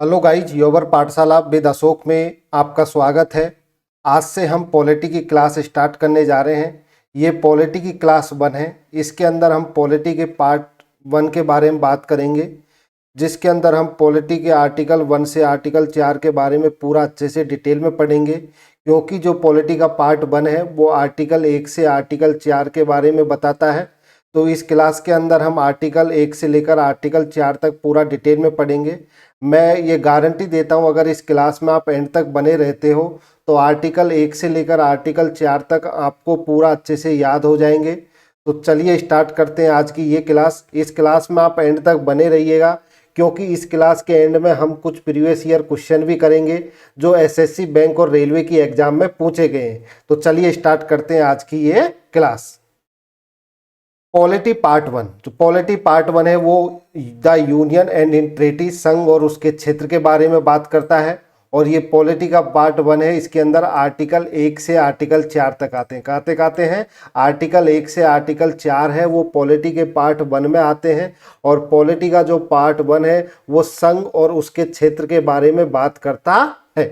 Hello guys, योबर पाठशाला with Ashok में आपका स्वागत है। आज से हम पॉलिटी की क्लास स्टार्ट करने जा रहे हैं। ये पॉलिटी की क्लास 1 है। इसके अंदर हम पॉलिटी के पार्ट 1 के बारे में बात करेंगे, जिसके अंदर हम पॉलिटी के आर्टिकल 1 से आर्टिकल 4 के बारे में पूरा अच्छे से डिटेल में पढ़ेंगे। क्योंकि जो पॉलिटी का पार्ट 1 है वो आर्टिकल 1 से आर्टिकल 4 के बारे में बताता है। तो इस क्लास के अंदर हम आर्टिकल 1 से लेकर आर्टिकल 4 तक पूरा डिटेल में पढ़ेंगे। मैं ये गारंटी देता हूँ, अगर इस क्लास में आप एंड तक बने रहते हो तो आर्टिकल 1 से लेकर आर्टिकल 4 तक आपको पूरा अच्छे से याद हो जाएंगे। तो चलिए स्टार्ट करते हैं आज की ये क्लास। इस क्लास में आप एंड तक बने रहिएगा, क्योंकि इस क्लास के एंड में हम कुछ प्रीवियस ईयर क्वेश्चन भी करेंगे जो एसएससी, बैंक और रेलवे की एग्जाम में पूछे गए हैं। तो चलिए स्टार्ट करते हैं आज की ये क्लास। पॉलिटी पार्ट 1, जो पॉलिटी पार्ट 1 है वो द यूनियन एंड टेरिटरी, संघ और उसके क्षेत्र के बारे में बात करता है। और ये पॉलिटी का पार्ट 1 है। इसके अंदर आर्टिकल 1 से आर्टिकल 4 तक आते हैं। कहते हैं आर्टिकल 1 से आर्टिकल 4 है वो पॉलिटी के पार्ट 1 में आते हैं। और पॉलिटी का जो पार्ट 1 है वो संघ और उसके क्षेत्र के बारे में बात करता है।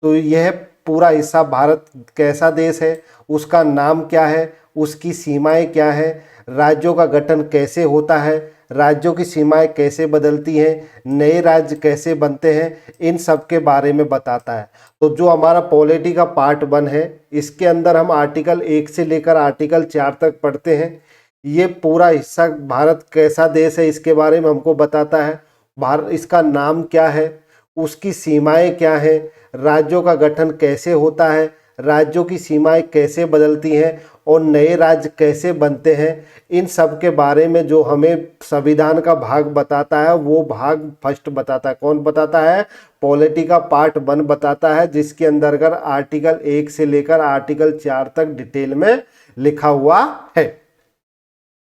तो यह पूरा हिस्सा भारत कैसा देश है, उसका नाम क्या है, उसकी सीमाएं क्या है, राज्यों का गठन कैसे होता है, राज्यों की सीमाएं कैसे बदलती हैं, नए राज्य कैसे बनते हैं, इन सब के बारे में बताता है। तो जो हमारा पॉलिटी का पार्ट 1 है, इसके अंदर हम आर्टिकल 1 से लेकर आर्टिकल 4 तक पढ़ते हैं। ये पूरा हिस्सा भारत कैसा देश है इसके बारे में हमको बताता है। भारत, इसका नाम क्या है, उसकी सीमाएं क्या हैं, राज्यों का गठन कैसे होता है, राज्यों की सीमाएं कैसे बदलती हैं और नए राज्य कैसे बनते हैं, इन सब के बारे में जो हमें संविधान का भाग बताता है वो भाग फर्स्ट बताता है। कौन बताता है? पॉलिटी का पार्ट 1 बताता है, जिसके अंतर्गत आर्टिकल 1 से लेकर आर्टिकल 4 तक डिटेल में लिखा हुआ है।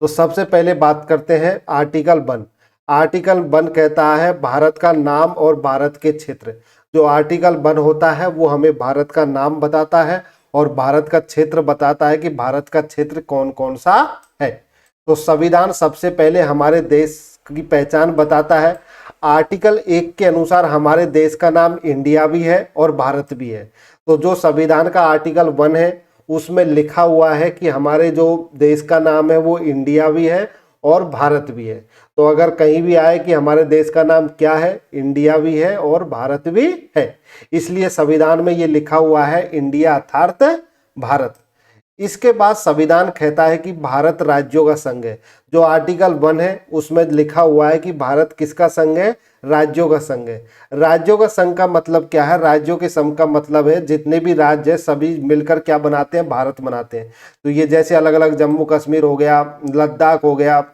तो सबसे पहले बात करते हैं आर्टिकल 1। आर्टिकल 1 कहता है भारत का नाम और भारत के क्षेत्र। जो आर्टिकल 1 होता है वो हमें भारत का नाम बताता है और भारत का क्षेत्र बताता है कि भारत का क्षेत्र कौन कौन सा है। तो संविधान सबसे पहले हमारे देश की पहचान बताता है। आर्टिकल 1 के अनुसार हमारे देश का नाम इंडिया भी है और भारत भी है। तो जो संविधान का आर्टिकल 1 है उसमें लिखा हुआ है कि हमारे जो देश का नाम है वो इंडिया भी है और भारत भी है। तो अगर कहीं भी आए कि हमारे देश का नाम क्या है, इंडिया भी है और भारत भी है, इसलिए संविधान में ये लिखा हुआ है इंडिया अर्थात भारत। इसके बाद संविधान कहता है कि भारत राज्यों का संघ है। जो आर्टिकल 1 है उसमें लिखा हुआ है कि भारत किसका संघ है? राज्यों का संघ है। राज्यों का संघ का मतलब क्या है? राज्यों के संघ का मतलब है जितने भी राज्य है सभी मिलकर क्या बनाते हैं? भारत बनाते हैं। तो ये जैसे अलग अलग जम्मू कश्मीर हो गया, लद्दाख हो गया,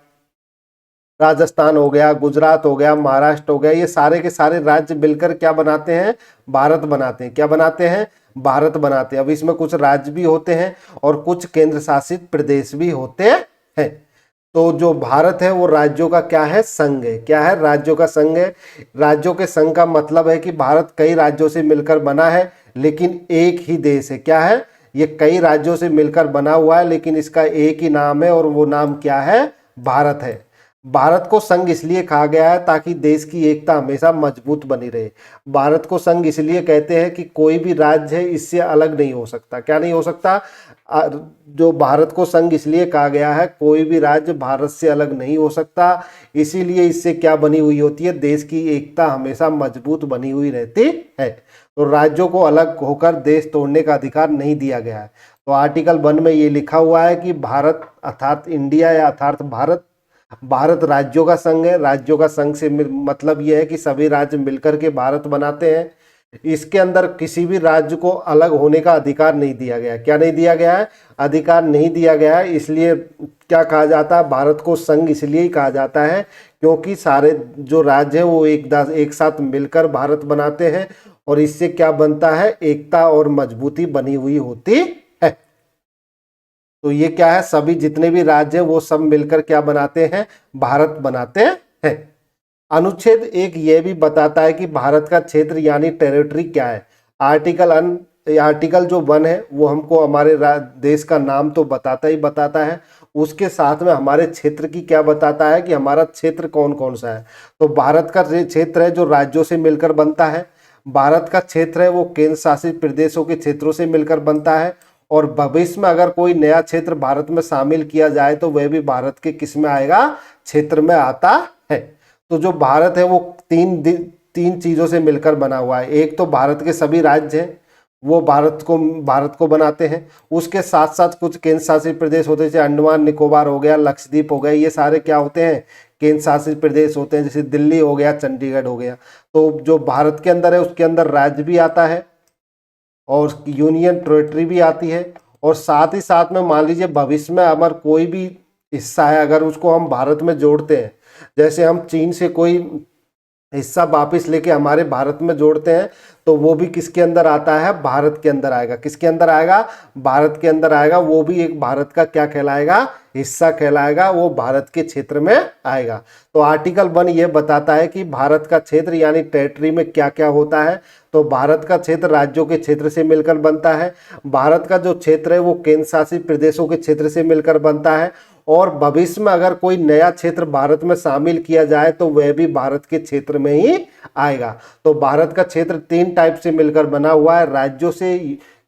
राजस्थान हो गया, गुजरात हो गया, महाराष्ट्र हो गया, ये सारे के सारे राज्य मिलकर क्या बनाते हैं? भारत बनाते हैं। क्या बनाते हैं? भारत बनाते हैं। अब इसमें कुछ राज्य भी होते हैं और कुछ केंद्र शासित प्रदेश भी होते हैं। तो जो भारत है वो राज्यों का क्या है? संघ है। क्या है? राज्यों का संघ है। राज्यों के संघ का मतलब है कि भारत कई राज्यों से मिलकर बना है लेकिन एक ही देश है। क्या है? ये कई राज्यों से मिलकर बना हुआ है लेकिन इसका एक ही नाम है और वो नाम क्या है? भारत है। भारत को संघ इसलिए कहा गया है ताकि देश की एकता हमेशा मजबूत बनी रहे। भारत को संघ इसलिए कहते हैं कि कोई भी राज्य है इससे अलग नहीं हो सकता। क्या नहीं हो सकता? जो भारत को संघ इसलिए कहा गया है, कोई भी राज्य भारत से अलग नहीं हो सकता। इसीलिए इससे क्या बनी हुई होती है? देश की एकता हमेशा मजबूत बनी हुई रहती है। तो राज्यों को अलग होकर देश तोड़ने का अधिकार नहीं दिया गया है। तो आर्टिकल 1 में ये लिखा हुआ है कि भारत अर्थात इंडिया या अर्थात भारत राज्यों का संघ है। राज्यों का संघ से मतलब यह है कि सभी राज्य मिलकर के भारत बनाते हैं। इसके अंदर किसी भी राज्य को अलग होने का अधिकार नहीं दिया गया है। क्या नहीं दिया गया है? अधिकार नहीं दिया गया है। इसलिए क्या कहा जाता है? भारत को संघ इसलिए ही कहा जाता है क्योंकि सारे जो राज्य है वो एक साथ मिलकर भारत बनाते हैं और इससे क्या बनता है? एकता और मजबूती बनी हुई होती है। तो ये क्या है? सभी जितने भी राज्य हैं वो सब मिलकर क्या बनाते हैं? भारत बनाते हैं। अनुच्छेद 1 ये भी बताता है कि भारत का क्षेत्र यानी टेरिटरी क्या है। आर्टिकल जो 1 है वो हमको हमारे देश का नाम तो बताता ही बताता है उसके साथ में हमारे क्षेत्र की क्या बताता है कि हमारा क्षेत्र कौन कौन सा है। तो भारत का क्षेत्र है जो राज्यों से मिलकर बनता है, भारत का क्षेत्र है वो केंद्र शासित प्रदेशों के क्षेत्रों से मिलकर बनता है, और भविष्य में अगर कोई नया क्षेत्र भारत में शामिल किया जाए तो वह भी भारत के किस में आएगा, क्षेत्र में आता है। तो जो भारत है वो तीन चीजों से मिलकर बना हुआ है। एक तो भारत के सभी राज्य हैं, वो भारत को बनाते हैं। उसके साथ साथ कुछ केंद्र शासित प्रदेश होते हैं, जैसे अंडमान निकोबार हो गया, लक्षद्वीप हो गया, ये सारे क्या होते हैं, केंद्र शासित प्रदेश होते हैं। जैसे दिल्ली हो गया, चंडीगढ़ हो गया। तो जो भारत के अंदर है उसके अंदर राज्य भी आता है और यूनियन टेरिटरी भी आती है। और साथ ही साथ में मान लीजिए भविष्य में अगर कोई भी हिस्सा है, अगर उसको हम भारत में जोड़ते हैं, जैसे हम चीन से कोई हिस्सा वापिस लेके हमारे भारत में जोड़ते हैं, तो वो भी किसके अंदर आता है, भारत के अंदर आएगा। किसके अंदर आएगा, भारत के अंदर आएगा। वो भी एक भारत का क्या कहलाएगा, हिस्सा कहलाएगा, वो भारत के क्षेत्र में आएगा। तो आर्टिकल 1 ये बताता है कि भारत का क्षेत्र यानी टेरिटरी में क्या क्या होता है। तो भारत का क्षेत्र राज्यों के क्षेत्र से मिलकर बनता है, भारत का जो क्षेत्र है वो केंद्र शासित प्रदेशों के क्षेत्र से मिलकर बनता है, और भविष्य में अगर कोई नया क्षेत्र भारत में शामिल किया जाए तो वह भी भारत के क्षेत्र में ही आएगा। तो भारत का क्षेत्र 3 टाइप से मिलकर बना हुआ है, राज्यों से,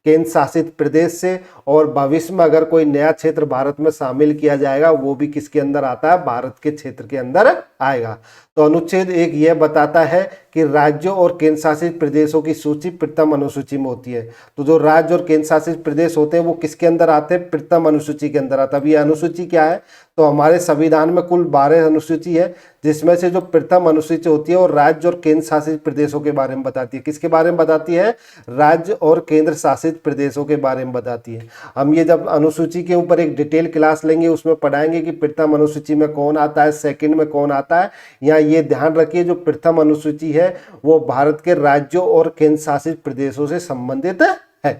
केंद्र शासित प्रदेश से, और भविष्य में अगर कोई नया क्षेत्र भारत में शामिल किया जाएगा वो भी किसके अंदर आता है, भारत के क्षेत्र के अंदर आएगा। तो अनुच्छेद 1 यह बताता है कि राज्यों और केंद्र शासित प्रदेशों की सूची प्रथम अनुसूची में होती है। तो जो राज्य और केंद्र शासित प्रदेश होते हैं वो किसके अंदर आते हैं, प्रथम अनुसूची के अंदर आता है। अब ये अनुसूची क्या है, तो हमारे संविधान में कुल 12 अनुसूची है, जिसमें से जो प्रथम अनुसूची होती है वो राज्य और केंद्र शासित प्रदेशों के बारे में बताती है। किसके बारे में बताती है, राज्य और केंद्र शासित प्रदेशों के बारे में बताती है। हम ये जब अनुसूची के ऊपर एक डिटेल क्लास लेंगे उसमें पढ़ाएंगे कि प्रथम अनुसूची में कौन आता है, सेकंड में कौन आता है। यहाँ ये ध्यान रखिए जो प्रथम अनुसूची है वो भारत के राज्यों और केंद्र शासित प्रदेशों से संबंधित है।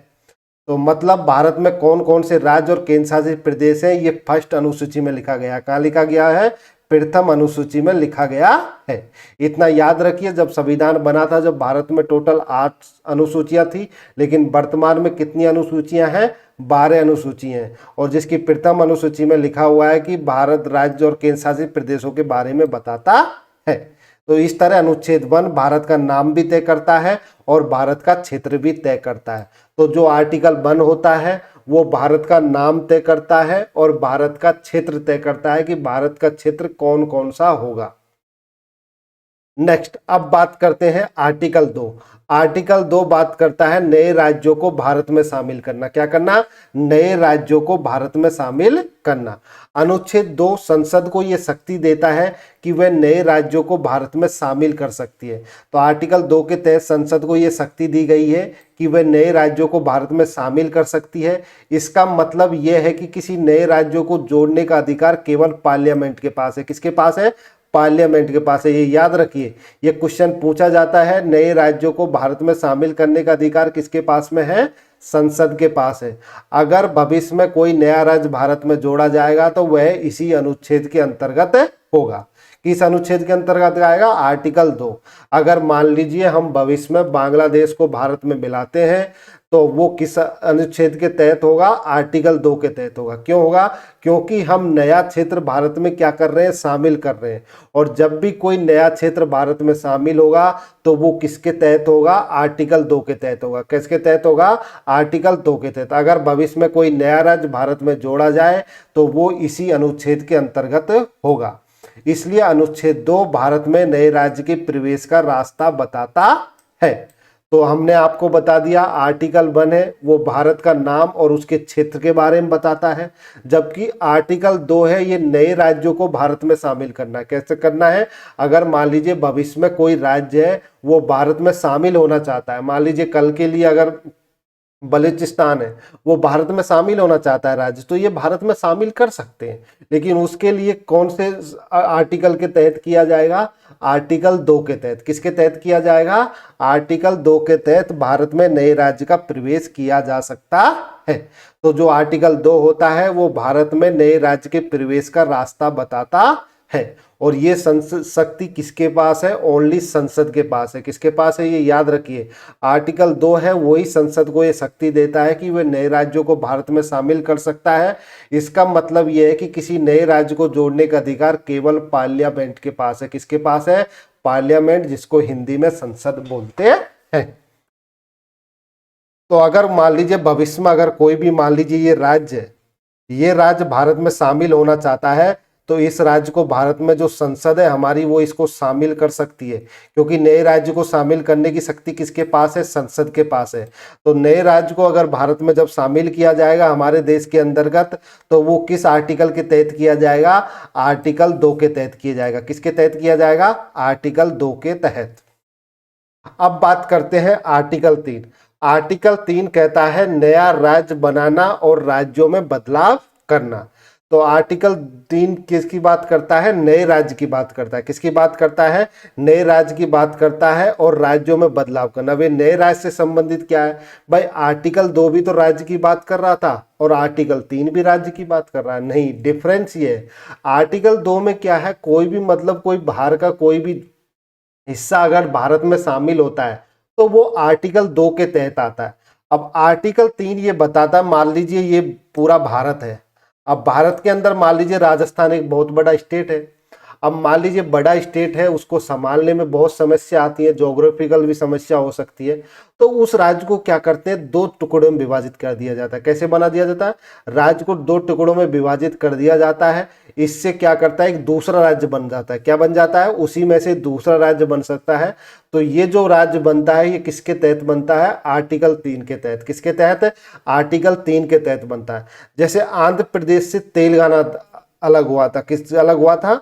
तो मतलब भारत में कौन कौन से राज्य और केंद्र शासित प्रदेश हैं ये फर्स्ट अनुसूची में लिखा गया है। कहाँ लिखा गया है, प्रथम अनुसूची में लिखा गया है। इतना याद रखिए, जब संविधान बना था जब भारत में टोटल 8 अनुसूचियां थी, लेकिन वर्तमान में कितनी अनुसूचियां हैं, 12 अनुसूचियां हैं। और जिसकी प्रथम अनुसूची में लिखा हुआ है कि भारत राज्य और केंद्र शासित प्रदेशों के बारे में बताता है। तो इस तरह अनुच्छेद 1 भारत का नाम भी तय करता है और भारत का क्षेत्र भी तय करता है। तो जो आर्टिकल 1 होता है वो भारत का नाम तय करता है और भारत का क्षेत्र तय करता है कि भारत का क्षेत्र कौन कौन सा होगा। नेक्स्ट अब बात करते हैं आर्टिकल 2। आर्टिकल 2 बात करता है नए राज्यों को भारत में शामिल करना। क्या करना, नए राज्यों को भारत में शामिल करना। अनुच्छेद 2 संसद को यह शक्ति देता है कि वह नए राज्यों को भारत में शामिल कर सकती है। तो आर्टिकल 2 के तहत संसद को यह शक्ति दी गई है कि वह नए राज्यों को भारत में शामिल कर सकती है। इसका मतलब यह है कि किसी नए राज्यों को जोड़ने का अधिकार केवल पार्लियामेंट के पास है। किसके पास है, पार्लियामेंट के पास है। ये याद रखिए, ये क्वेश्चन पूछा जाता है, नए राज्यों को भारत में शामिल करने का अधिकार किसके पास में है, संसद के पास है। अगर भविष्य में कोई नया राज्य भारत में जोड़ा जाएगा तो वह इसी अनुच्छेद के अंतर्गत होगा। किस अनुच्छेद के अंतर्गत आएगा, आर्टिकल 2। अगर मान लीजिए हम भविष्य में बांग्लादेश को भारत में मिलाते हैं तो वो किस अनुच्छेद के तहत होगा, आर्टिकल 2 के तहत होगा। क्यों होगा, क्योंकि हम नया क्षेत्र भारत में क्या कर रहे हैं, शामिल कर रहे हैं। और जब भी कोई नया क्षेत्र भारत में शामिल होगा तो वो किसके तहत होगा, आर्टिकल 2 के तहत होगा। किसके तहत होगा, आर्टिकल 2 के तहत। अगर भविष्य में कोई नया राज्य भारत में जोड़ा जाए तो वो इसी अनुच्छेद के अंतर्गत होगा। इसलिए अनुच्छेद 2 भारत में नए राज्य के प्रवेश का रास्ता बताता है। तो हमने आपको बता दिया आर्टिकल 1 है वो भारत का नाम और उसके क्षेत्र के बारे में बताता है, जबकि आर्टिकल 2 है ये नए राज्यों को भारत में शामिल करना है। कैसे करना है, अगर मान लीजिए भविष्य में कोई राज्य है वो भारत में शामिल होना चाहता है, मान लीजिए कल के लिए अगर बलूचिस्तान है वो भारत में शामिल होना चाहता है राज्य, तो ये भारत में शामिल कर सकते हैं। लेकिन उसके लिए कौन से आर्टिकल के तहत किया जाएगा, आर्टिकल 2 के तहत। किसके तहत किया जाएगा, आर्टिकल 2 के तहत भारत में नए राज्य का प्रवेश किया जा सकता है। तो जो आर्टिकल 2 होता है वो भारत में नए राज्य के प्रवेश का रास्ता बताता है। और ये संसद शक्ति किसके पास है? ओनली संसद के पास है। किसके पास है? ये याद रखिए। आर्टिकल 2 है वही संसद को ये शक्ति देता है कि वह नए राज्यों को भारत में शामिल कर सकता है। इसका मतलब यह है कि किसी नए राज्य को जोड़ने का अधिकार केवल पार्लियामेंट के पास है। किसके पास है? पार्लियामेंट, जिसको हिंदी में संसद बोलते हैं। तो अगर मान लीजिए भविष्य में अगर कोई भी मान लीजिए ये राज्य भारत में शामिल होना चाहता है, तो इस राज्य को भारत में जो संसद है हमारी वो इसको शामिल कर सकती है, क्योंकि नए राज्य को शामिल करने की शक्ति किसके पास है? संसद के पास है। तो नए राज्य को अगर भारत में जब शामिल किया जाएगा हमारे देश के अंतर्गत, तो वो किस आर्टिकल के तहत किया जाएगा? आर्टिकल 2 के तहत किया जाएगा। किसके तहत किया जाएगा? आर्टिकल 2 के तहत। अब बात करते हैं आर्टिकल 3। आर्टिकल 3 कहता है नया राज्य बनाना और राज्यों में बदलाव करना। तो आर्टिकल 3 किसकी बात करता है? नए राज्य की बात करता है। किसकी बात करता है? नए राज्य की बात करता है और राज्यों में बदलाव करना। भाई नए राज्य से संबंधित क्या है? भाई आर्टिकल 2 भी तो राज्य की बात कर रहा था और आर्टिकल 3 भी राज्य की बात कर रहा है। नहीं, डिफरेंस ये है, आर्टिकल 2 में क्या है, कोई भी मतलब कोई बाहर का कोई भी हिस्सा अगर भारत में शामिल होता है तो वो आर्टिकल 2 के तहत आता है। अब आर्टिकल 3 ये बताता है, मान लीजिए ये पूरा भारत है। अब भारत के अंदर मान लीजिए राजस्थान एक बहुत बड़ा स्टेट है। अब मान लीजिए बड़ा स्टेट है, उसको संभालने में बहुत समस्या आती है, ज्योग्राफिकल भी समस्या हो सकती है। तो उस राज्य को क्या करते हैं? 2 टुकड़ों में विभाजित कर दिया जाता है। कैसे बना दिया जाता है? राज्य को 2 टुकड़ों में विभाजित कर दिया जाता है। इससे क्या करता है? एक दूसरा राज्य बन जाता है। क्या बन जाता है? उसी में से दूसरा राज्य बन सकता है। तो ये जो राज्य बनता है ये किसके तहत बनता है? आर्टिकल 3 के तहत। किसके तहत? आर्टिकल 3 के तहत बनता है। जैसे आंध्र प्रदेश से तेलंगाना अलग हुआ था। किस अलग हुआ था?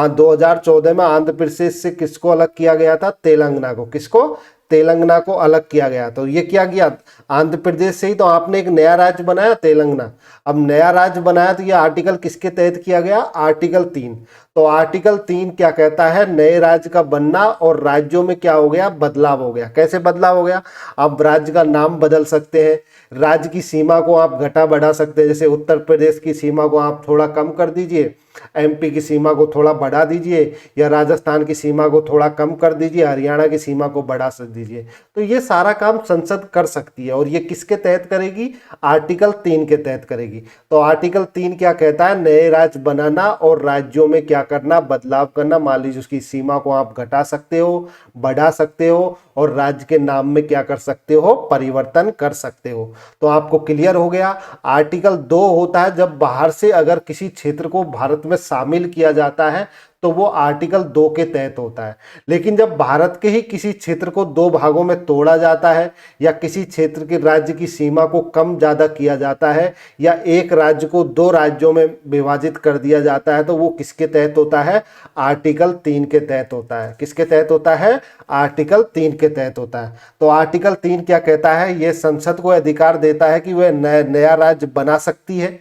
2014 में आंध्र प्रदेश से किसको अलग किया गया था? तेलंगाना को। किसको? तेलंगाना को अलग किया गया। तो ये क्या किया? आंध्र प्रदेश से ही तो आपने एक नया राज्य बनाया, तेलंगाना। अब नया राज्य बनाया तो ये आर्टिकल किसके तहत किया गया? आर्टिकल 3। तो आर्टिकल 3 क्या कहता है? नए राज्य का बनना और राज्यों में क्या हो गया? बदलाव हो गया। कैसे बदलाव हो गया? आप राज्य का नाम बदल सकते हैं, राज्य की सीमा को आप घटा बढ़ा सकते हैं। जैसे उत्तर प्रदेश की सीमा को आप थोड़ा कम कर दीजिए, एमपी की सीमा को थोड़ा बढ़ा दीजिए, या राजस्थान की सीमा को थोड़ा कम कर दीजिए, हरियाणा की सीमा को बढ़ा दीजिए। तो ये सारा काम संसद कर सकती है। और ये किसके तहत करेगी? आर्टिकल 3 के तहत करेगी। तो आर्टिकल 3 क्या कहता है? नए राज्य बनाना और राज्यों में क्या करना? बदलाव करना। मान लीजिए उसकी सीमा को आप घटा सकते हो, बढ़ा सकते हो, और राज्य के नाम में क्या कर सकते हो? परिवर्तन कर सकते हो। तो आपको क्लियर हो गया। आर्टिकल 2 होता है जब बाहर से अगर किसी क्षेत्र को भारत में शामिल किया जाता है तो वो आर्टिकल 2 के तहत होता है। लेकिन जब भारत के ही किसी क्षेत्र को 2 भागों में तोड़ा जाता है, या किसी क्षेत्र के राज्य की सीमा को कम ज्यादा किया जाता है, या एक राज्य को 2 राज्यों में विभाजित कर दिया जाता है, तो वो किसके तहत होता है? आर्टिकल 3 के तहत होता है। किसके तहत होता है? आर्टिकल 3 के तहत होता है। तो आर्टिकल 3 क्या कहता है? यह संसद को अधिकार देता है कि वह नया राज्य बना सकती है।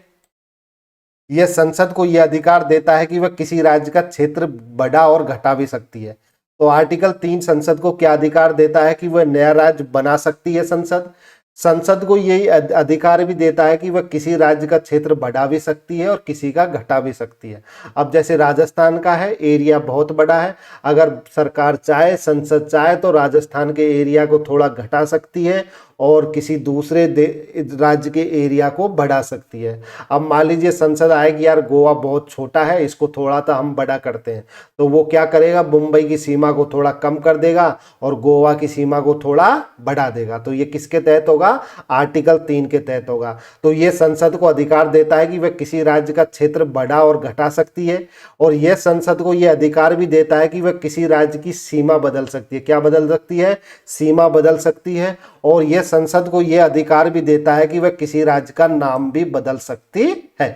यह संसद को यह अधिकार देता है कि वह किसी राज्य का क्षेत्र बढ़ा और घटा भी सकती है। तो आर्टिकल 3 संसद को क्या अधिकार देता है? कि वह नया राज्य बना सकती है। संसद को यही अधिकार भी देता है कि वह किसी राज्य का क्षेत्र बढ़ा भी सकती है और किसी का घटा भी सकती है। अब जैसे राजस्थान का है, एरिया बहुत बड़ा है, अगर सरकार चाहे, संसद चाहे तो राजस्थान के एरिया को थोड़ा घटा सकती है और किसी दूसरे राज्य के एरिया को बढ़ा सकती है। अब मान लीजिए संसद आएगी, यार गोवा बहुत छोटा है, इसको थोड़ा सा हम बड़ा करते हैं, तो वो क्या करेगा? मुंबई की सीमा को थोड़ा कम कर देगा और गोवा की सीमा को थोड़ा बढ़ा देगा। तो ये किसके तहत होगा? आर्टिकल 3 के तहत होगा। तो ये संसद को अधिकार देता है कि वह किसी राज्य का क्षेत्र बढ़ा और घटा सकती है, और यह संसद को यह अधिकार भी देता है कि वह किसी राज्य की सीमा बदल सकती है। क्या बदल सकती है? सीमा बदल सकती है। और यह संसद को यह अधिकार भी देता है कि वह किसी राज्य का नाम भी बदल सकती है।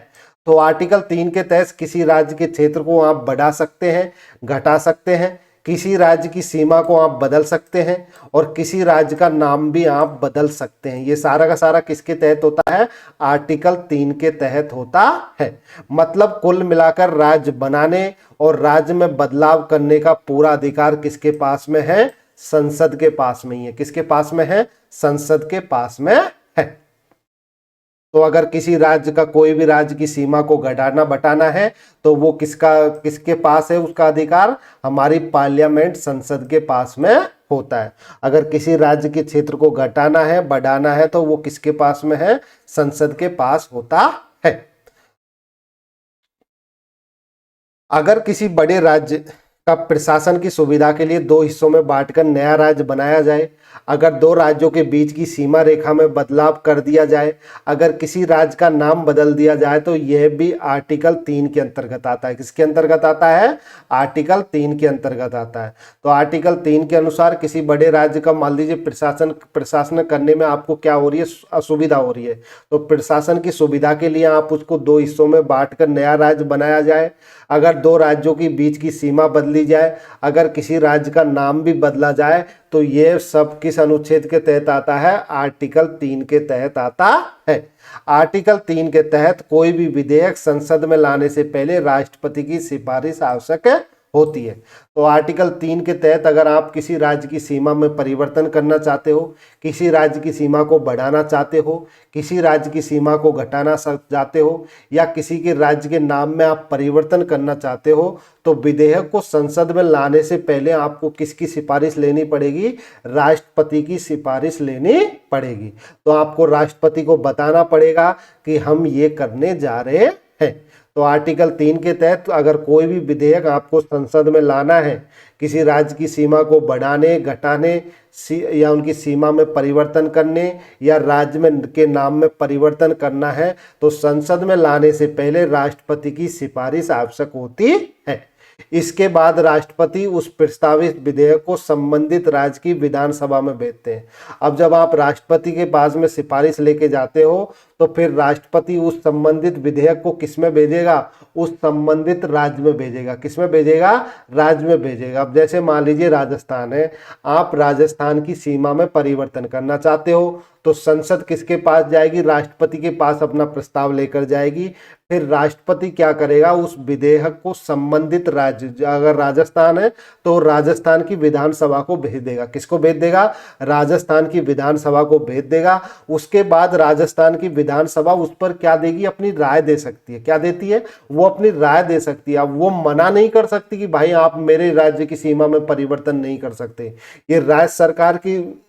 तो आर्टिकल 3 के तहत किसी राज्य के क्षेत्र को आप बढ़ा सकते हैं, घटा सकते हैं, किसी राज्य की सीमा को आप बदल सकते हैं, और किसी राज्य का नाम भी आप बदल सकते हैं। ये सारा का सारा किसके तहत होता है? आर्टिकल 3 के तहत होता है। मतलब कुल मिलाकर राज्य बनाने और राज्य में बदलाव करने का पूरा अधिकार किसके पास में है? संसद के पास में ही है। किसके पास में है? संसद के पास में है। तो अगर किसी राज्य का, कोई भी राज्य की सीमा को घटाना बटाना है तो वो किसके पास है उसका अधिकार? हमारी पार्लियामेंट, संसद के पास में होता है। अगर किसी राज्य के क्षेत्र को घटाना है, बढ़ाना है तो वो किसके पास में है? संसद के पास होता है। अगर किसी बड़े राज्य का प्रशासन की सुविधा के लिए दो हिस्सों में बांटकर नया राज्य बनाया जाए, अगर दो राज्यों के बीच की सीमा रेखा में बदलाव कर दिया जाए, अगर किसी राज्य का नाम बदल दिया जाए, तो यह भी आर्टिकल 3 के अंतर्गत आता है। किसके अंतर्गत आता है? आर्टिकल 3 के अंतर्गत आता है। तो आर्टिकल 3 के अनुसार किसी बड़े राज्य का मान लीजिए प्रशासन करने में आपको क्या हो रही है? असुविधा हो रही है, तो प्रशासन की सुविधा के लिए आप उसको दो हिस्सों में बांटकर नया राज्य बनाया जाए। अगर दो राज्यों के बीच की सीमा बदली जाए, अगर किसी राज्य का नाम भी बदला जाए, तो ये सब किस अनुच्छेद के तहत आता है? आर्टिकल 3 के तहत आता है। आर्टिकल 3 के तहत कोई भी विधेयक संसद में लाने से पहले राष्ट्रपति की सिफारिश आवश्यक होती है। तो आर्टिकल 3 के तहत अगर आप किसी राज्य की सीमा में परिवर्तन करना चाहते हो, किसी राज्य की सीमा को बढ़ाना चाहते हो, किसी राज्य की सीमा को घटाना चाहते हो, या किसी के राज्य के नाम में आप परिवर्तन करना चाहते हो, तो विधेयक को संसद में लाने से पहले आपको किसकी सिफारिश लेनी पड़ेगी? राष्ट्रपति की सिफारिश लेनी पड़ेगी। तो आपको राष्ट्रपति को बताना पड़ेगा कि हम ये करने जा रहे हैं। तो आर्टिकल 3 के तहत अगर कोई भी विधेयक आपको संसद में लाना है, किसी राज्य की सीमा को बढ़ाने, घटाने या उनकी सीमा में परिवर्तन करने, या राज्य में के नाम में परिवर्तन करना है, तो संसद में लाने से पहले राष्ट्रपति की सिफारिश आवश्यक होती है। इसके बाद राष्ट्रपति उस प्रस्तावित विधेयक को संबंधित राज्य की विधानसभा में भेजते हैं। अब जब आप राष्ट्रपति के पास में सिफारिश लेके जाते हो, तो फिर राष्ट्रपति उस संबंधित विधेयक को किस में भेजेगा? उस संबंधित राज्य में भेजेगा। किस में भेजेगा? राज्य में भेजेगा। अब जैसे मान लीजिए राजस्थान है, आप राजस्थान की सीमा में परिवर्तन करना चाहते हो, तो संसद किसके पास जाएगी? राष्ट्रपति के पास अपना प्रस्ताव लेकर जाएगी। फिर राष्ट्रपति क्या करेगा? उस विधेयक को संबंधित राज्य, अगर राजस्थान है तो राजस्थान की विधानसभा को भेज देगा। किसको भेज देगा? राजस्थान की विधानसभा को भेज देगा। उसके बाद राजस्थान की विधानसभा उस पर क्या देगी? अपनी राय दे सकती है। क्या देती है? वो अपनी राय दे सकती है। अब वो मना नहीं कर सकती कि भाई आप मेरे राज्य की सीमा में परिवर्तन नहीं कर सकते। ये राज्य सरकार की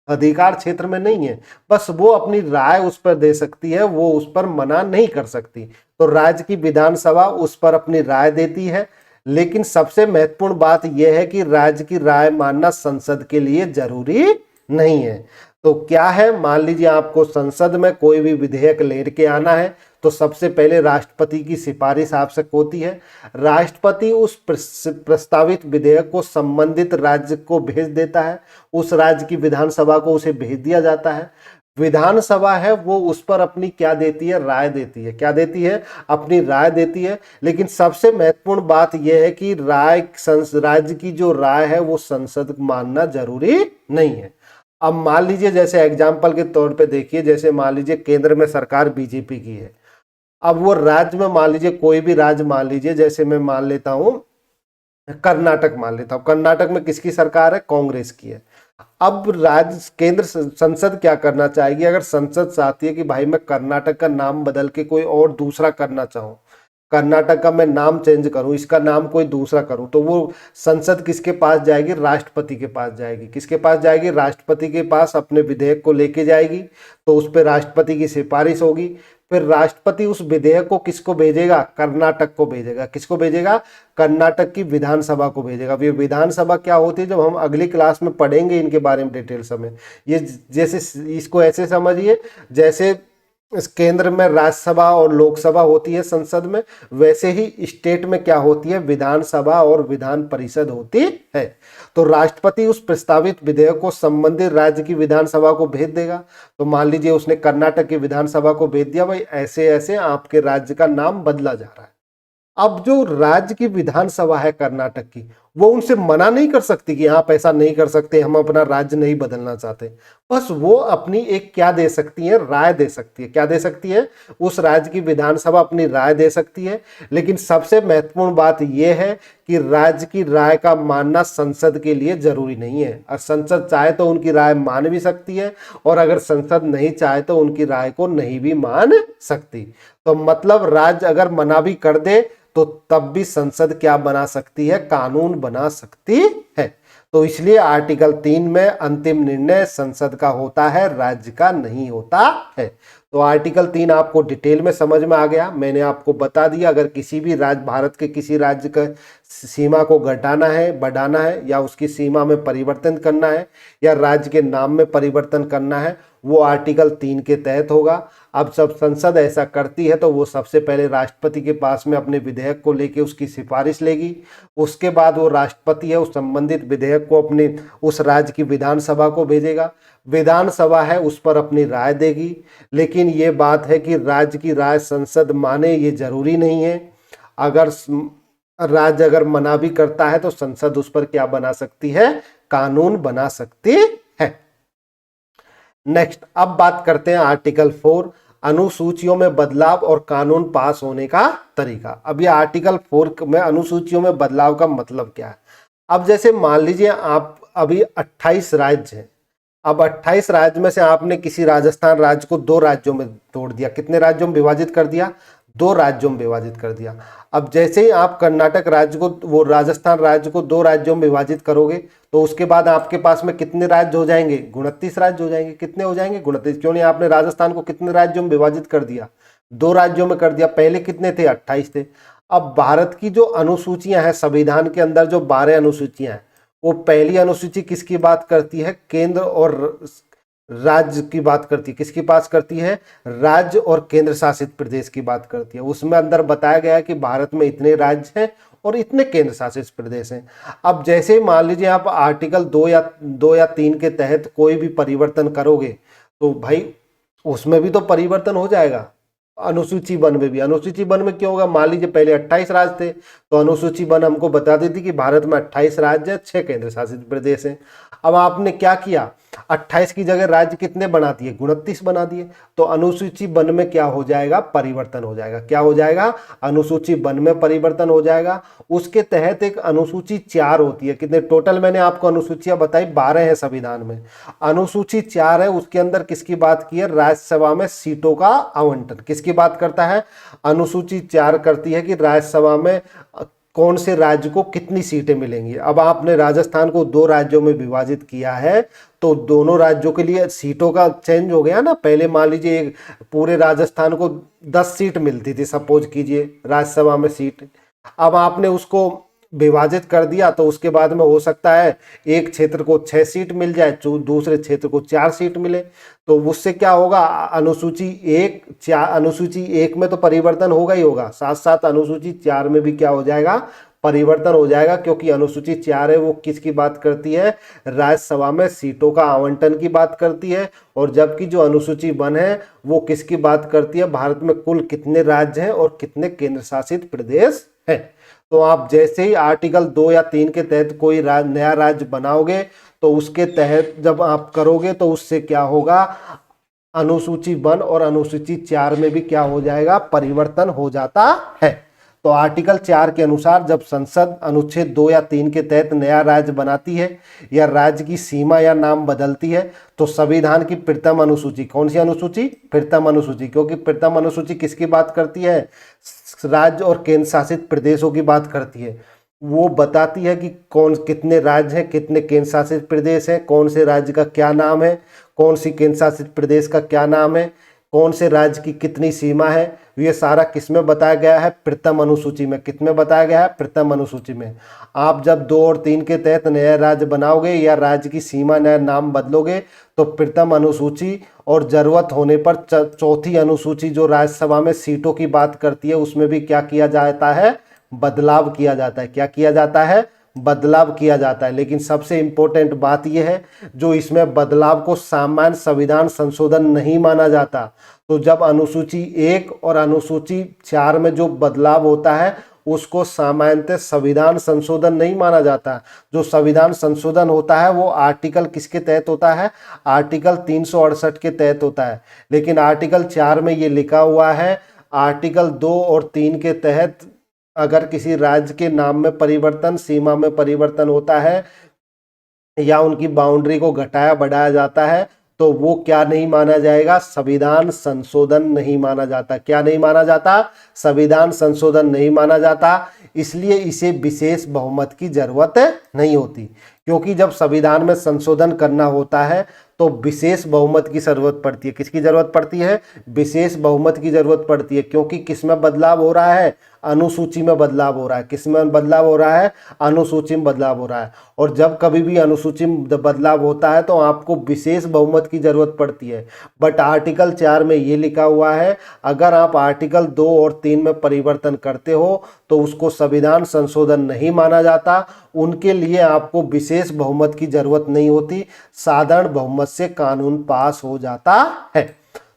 अधिकार क्षेत्र में नहीं है, बस वो अपनी राय उस पर दे सकती है, वो उस पर मना नहीं कर सकती। तो राज्य की विधानसभा उस पर अपनी राय देती है। लेकिन सबसे महत्वपूर्ण बात यह है कि राज्य की राय मानना संसद के लिए जरूरी नहीं है। तो क्या है? मान लीजिए आपको संसद में कोई भी विधेयक लेके आना है, तो सबसे पहले राष्ट्रपति की सिफारिश आवश्यक होती है। राष्ट्रपति उस प्रस्तावित विधेयक को संबंधित राज्य को भेज देता है। उस राज्य की विधानसभा को उसे भेज दिया जाता है। विधानसभा है वो उस पर अपनी क्या देती है? राय देती है। क्या देती है? अपनी राय देती है। लेकिन सबसे महत्वपूर्ण बात यह है कि राज्य की जो राय है वो संसद मानना जरूरी नहीं है। अब मान लीजिए, जैसे एग्जाम्पल के तौर पे देखिए, जैसे मान लीजिए केंद्र में सरकार बीजेपी की है। अब वो राज्य में मान लीजिए, कोई भी राज्य मान लीजिए, जैसे मैं मान लेता हूं कर्नाटक मान लेता हूं। कर्नाटक में किसकी सरकार है? कांग्रेस की है। अब राज्य केंद्र संसद क्या करना चाहेगी? अगर संसद चाहती है कि भाई मैं कर्नाटक का नाम बदल के कोई और दूसरा करना चाहूं, कर्नाटक का मैं नाम चेंज करूं, इसका नाम कोई दूसरा करूं, तो वो संसद किसके पास जाएगी? राष्ट्रपति के पास जाएगी। किसके पास जाएगी? राष्ट्रपति के पास अपने विधेयक को लेके जाएगी। तो उस पर राष्ट्रपति की सिफारिश होगी। फिर राष्ट्रपति उस विधेयक को किसको भेजेगा? कर्नाटक को भेजेगा। किसको भेजेगा? कर्नाटक की विधानसभा को भेजेगा। ये विधानसभा क्या होती है? जब हम अगली क्लास में पढ़ेंगे इनके बारे में डिटेल में। ये जैसे इसको ऐसे समझिए, जैसे इस केंद्र में राज्यसभा और लोकसभा होती है संसद में, वैसे ही स्टेट में क्या होती है? विधानसभा और विधान परिषद होती है। तो राष्ट्रपति उस प्रस्तावित विधेयक को संबंधित राज्य की विधानसभा को भेज देगा। तो मान लीजिए उसने कर्नाटक की विधानसभा को भेज दिया, भाई ऐसे ऐसे आपके राज्य का नाम बदला जा रहा है। अब जो राज्य की विधानसभा है कर्नाटक की, वो उनसे मना नहीं कर सकती कि आप ऐसा नहीं कर सकते, हम अपना राज्य नहीं बदलना चाहते। बस वो अपनी एक क्या दे सकती है, राय दे सकती है। क्या दे सकती है? उस राज्य की विधानसभा अपनी राय दे सकती है। लेकिन सबसे महत्वपूर्ण बात यह है कि राज्य की राय का मानना संसद के लिए जरूरी नहीं है। और संसद चाहे तो उनकी राय मान भी सकती है, और अगर संसद नहीं चाहे तो उनकी राय को नहीं भी मान सकती। तो मतलब राज्य अगर मना भी कर दे तो तब भी संसद क्या बना सकती है? कानून बना सकती है। तो इसलिए आर्टिकल 3 में अंतिम निर्णय संसद का होता है, राज्य का नहीं होता है। तो आर्टिकल 3 आपको डिटेल में समझ में आ गया। मैंने आपको बता दिया, अगर किसी भी राज्य, भारत के किसी राज्य का सीमा को घटाना है, बढ़ाना है, या उसकी सीमा में परिवर्तन करना है, या राज्य के नाम में परिवर्तन करना है, वो आर्टिकल 3 के तहत होगा। अब जब संसद ऐसा करती है तो वो सबसे पहले राष्ट्रपति के पास में अपने विधेयक को लेके उसकी सिफारिश लेगी। उसके बाद वो राष्ट्रपति है उस संबंधित विधेयक को अपने उस राज्य की विधानसभा को भेजेगा। विधानसभा है उस पर अपनी राय देगी। लेकिन ये बात है कि राज्य की राय संसद माने ये जरूरी नहीं है। अगर राज्य अगर मना भी करता है तो संसद उस पर क्या बना सकती है? कानून बना सकती है। नेक्स्ट, अब बात करते हैं आर्टिकल 4, अनुसूचियों में बदलाव और कानून पास होने का तरीका। अब ये आर्टिकल 4 में अनुसूचियों में बदलाव का मतलब क्या है? अब जैसे मान लीजिए आप अभी 28 राज्य हैं। अब 28 राज्य में से आपने किसी राजस्थान राज्य को 2 राज्यों में तोड़ दिया। कितने राज्यों में विभाजित कर दिया? 2 राज्यों में विभाजित कर दिया। अब जैसे ही आप कर्नाटक राज्य को, वो राजस्थान राज्य को 2 राज्यों में विभाजित करोगे तो उसके बाद आपके पास में कितने राज्य हो जाएंगे? 29 राज्य हो जाएंगे। कितने हो जाएंगे? 29। क्यों नहीं? आपने राजस्थान को कितने राज्यों में विभाजित कर दिया? 2 राज्यों में कर दिया। पहले कितने थे? 28 थे। अब भारत की जो अनुसूचियां हैं, संविधान के अंदर जो 12 अनुसूचियां हैं, वो पहली अनुसूची किसकी बात करती है? केंद्र और राज्य की बात करती है। किसकी बात करती है? राज्य और केंद्र शासित प्रदेश की बात करती है। उसमें अंदर बताया गया है कि भारत में इतने राज्य हैं और इतने केंद्र शासित प्रदेश हैं। अब जैसे मान लीजिए आप आर्टिकल 2 या 3 के तहत कोई भी परिवर्तन करोगे तो भाई उसमें भी तो परिवर्तन हो जाएगा। अनुसूची 1 में भी। अनुसूची 1 में क्या होगा? मान लीजिए पहले 28 राज्य थे तो अनुसूची 1 हमको बता देती कि भारत में 28 राज्य है, 6 केंद्र शासित प्रदेश हैं। अब आपने क्या किया? 28 की जगह राज्य कितने बना दिए? 29 बना दिए। तो अनुसूची 1 में क्या हो जाएगा? परिवर्तन हो जाएगा। क्या हो जाएगा? अनुसूची 1 में परिवर्तन हो जाएगा। उसके तहत एक अनुसूची 4 होती है। कितने टोटल मैंने आपको अनुसूचियां बताई? 12 है संविधान में। अनुसूची 4 है, उसके अंदर किसकी बात की है? राज्यसभा में सीटों का आवंटन। किसकी बात करता है? अनुसूची 4 करती है कि राज्यसभा में कौन से राज्य को कितनी सीटें मिलेंगी। अब आपने राजस्थान को 2 राज्यों में विभाजित किया है तो दोनों राज्यों के लिए सीटों का चेंज हो गया ना। पहले मान लीजिए पूरे राजस्थान को 10 सीट मिलती थी, सपोज कीजिए राज्यसभा में सीट। अब आपने उसको विभाजित कर दिया तो उसके बाद में हो सकता है एक क्षेत्र को 6 सीट मिल जाए, दूसरे क्षेत्र को 4 सीट मिले। तो उससे क्या होगा? अनुसूची 1 में तो परिवर्तन होगा ही होगा, साथ साथ अनुसूची 4 में भी क्या हो जाएगा? परिवर्तन हो जाएगा। क्योंकि अनुसूची 4 है वो किसकी बात करती है? राज्यसभा में सीटों का आवंटन की बात करती है। और जबकि जो अनुसूची 1 है वो किसकी बात करती है? भारत में कुल कितने राज्य हैं और कितने केंद्र शासित प्रदेश हैं। तो आप जैसे ही आर्टिकल 2 या 3 के तहत कोई नया राज्य बनाओगे तो उसके तहत जब आप करोगे तो उससे क्या होगा? अनुसूची 1 और अनुसूची 4 में भी क्या हो जाएगा? परिवर्तन हो जाता है। तो आर्टिकल 4 के अनुसार जब संसद अनुच्छेद 2 या 3 के तहत नया राज्य बनाती है या राज्य की सीमा या नाम बदलती है तो संविधान की प्रथम अनुसूची, कौन सी अनुसूची? प्रथम अनुसूची। क्योंकि प्रथम अनुसूची किसकी बात करती है? राज्य और केंद्र शासित प्रदेशों की बात करती है। वो बताती है कि कौन कितने राज्य हैं, कितने केंद्र शासित प्रदेश हैं, कौन से राज्य का क्या नाम है, कौन सी केंद्र शासित प्रदेश का क्या नाम है, कौन से राज्य की कितनी सीमा है। ये सारा किस में बताया गया है? प्रथम अनुसूची में। किस में बताया गया है? प्रथम अनुसूची में। आप जब 2 और 3 के तहत नया राज्य बनाओगे या राज्य की सीमा नया नाम बदलोगे तो प्रथम अनुसूची और जरूरत होने पर चौथी अनुसूची जो राज्यसभा में सीटों की बात करती है उसमें भी क्या किया जाता है? बदलाव किया जाता है। क्या किया जाता है? बदलाव किया जाता है। लेकिन सबसे इंपॉर्टेंट बात यह है जो इसमें बदलाव को सामान्य संविधान संशोधन नहीं माना जाता। तो जब अनुसूची 1 और अनुसूची 4 में जो बदलाव होता है उसको सामान्यतः संविधान संशोधन नहीं माना जाता। जो संविधान संशोधन होता है वो आर्टिकल किसके तहत होता है, आर्टिकल 368 के तहत होता है। लेकिन आर्टिकल 4 में ये लिखा हुआ है, आर्टिकल 2 और 3 के तहत अगर किसी राज्य के नाम में परिवर्तन, सीमा में परिवर्तन होता है या उनकी बाउंड्री को घटाया बढ़ाया जाता है तो वो क्या नहीं माना जाएगा, संविधान संशोधन नहीं माना जाता। क्या नहीं माना जाता, संविधान संशोधन नहीं माना जाता। इसलिए इसे विशेष बहुमत की जरूरत नहीं होती, क्योंकि जब संविधान में संशोधन करना होता है तो विशेष बहुमत की जरूरत पड़ती है। किसकी जरूरत पड़ती है, विशेष बहुमत की जरूरत पड़ती है। क्योंकि किसमें बदलाव हो रहा है, अनुसूची में बदलाव हो रहा है। किसमें बदलाव हो रहा है, अनुसूची में बदलाव हो रहा है। और जब कभी भी अनुसूची में बदलाव होता है तो आपको विशेष बहुमत की जरूरत पड़ती है। बट आर्टिकल 4 में ये लिखा हुआ है, अगर आप आर्टिकल 2 और 3 में परिवर्तन करते हो तो उसको संविधान संशोधन नहीं माना जाता। उनके लिए आपको विशेष बहुमत की जरूरत नहीं होती, साधारण बहुमत से कानून पास हो जाता है।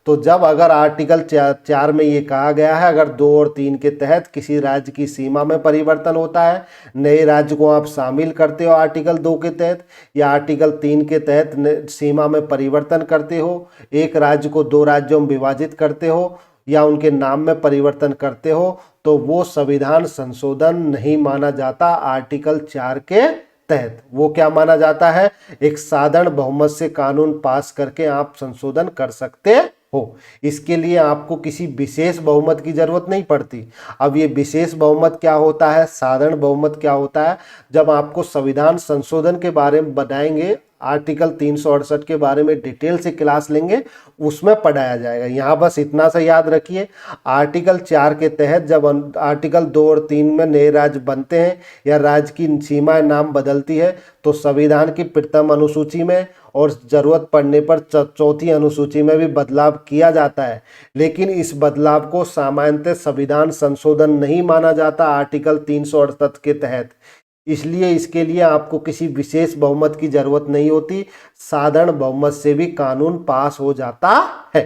तो जब अगर आर्टिकल 4 में ये कहा गया है, अगर 2 और 3 के तहत किसी राज्य की सीमा में परिवर्तन होता है, नए राज्य को आप शामिल करते हो आर्टिकल 2 के तहत, या आर्टिकल 3 के तहत सीमा में परिवर्तन करते हो, एक राज्य को 2 राज्यों में विभाजित करते हो या उनके नाम में परिवर्तन करते हो, तो वो संविधान संशोधन नहीं माना जाता। आर्टिकल 4 के तहत वो क्या माना जाता है, एक साधारण बहुमत से कानून पास करके आप संशोधन कर सकते हो। इसके लिए आपको किसी विशेष बहुमत की जरूरत नहीं पड़ती। अब ये विशेष बहुमत क्या होता है, साधारण बहुमत क्या होता है, जब आपको संविधान संशोधन के बारे में बताएंगे, आर्टिकल 368 के बारे में डिटेल से क्लास लेंगे, उसमें पढ़ाया जाएगा। यहाँ बस इतना सा याद रखिए, आर्टिकल 4 के तहत जब आर्टिकल 2 और 3 में नए राज्य बनते हैं या राज्य की सीमाएं नाम बदलती है तो संविधान की प्रथम अनुसूची में और जरूरत पड़ने पर चौथी अनुसूची में भी बदलाव किया जाता है। लेकिन इस बदलाव को सामान्यतः संविधान संशोधन नहीं माना जाता आर्टिकल 368 के तहत। इसलिए इसके लिए आपको किसी विशेष बहुमत की जरूरत नहीं होती, साधारण बहुमत से भी कानून पास हो जाता है।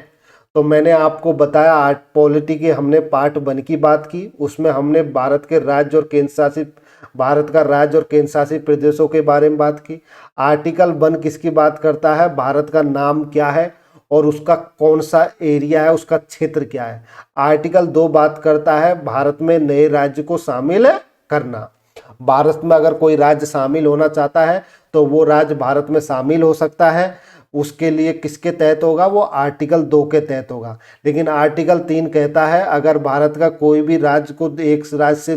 तो मैंने आपको बताया पॉलिटी के हमने पार्ट 1 की बात की, उसमें हमने भारत का राज्य और केंद्र शासित प्रदेशों के बारे में बात की। आर्टिकल 1 किसकी बात करता है, भारत का नाम क्या है और उसका कौन सा एरिया है, उसका क्षेत्र क्या है। आर्टिकल 2 बात करता है भारत में नए राज्य को शामिल करना। भारत में अगर कोई राज्य शामिल होना चाहता है तो वो राज्य भारत में शामिल हो सकता है, उसके लिए किसके तहत होगा, वो आर्टिकल 2 के तहत होगा। लेकिन आर्टिकल 3 कहता है अगर भारत का कोई भी राज्य को एक राज्य से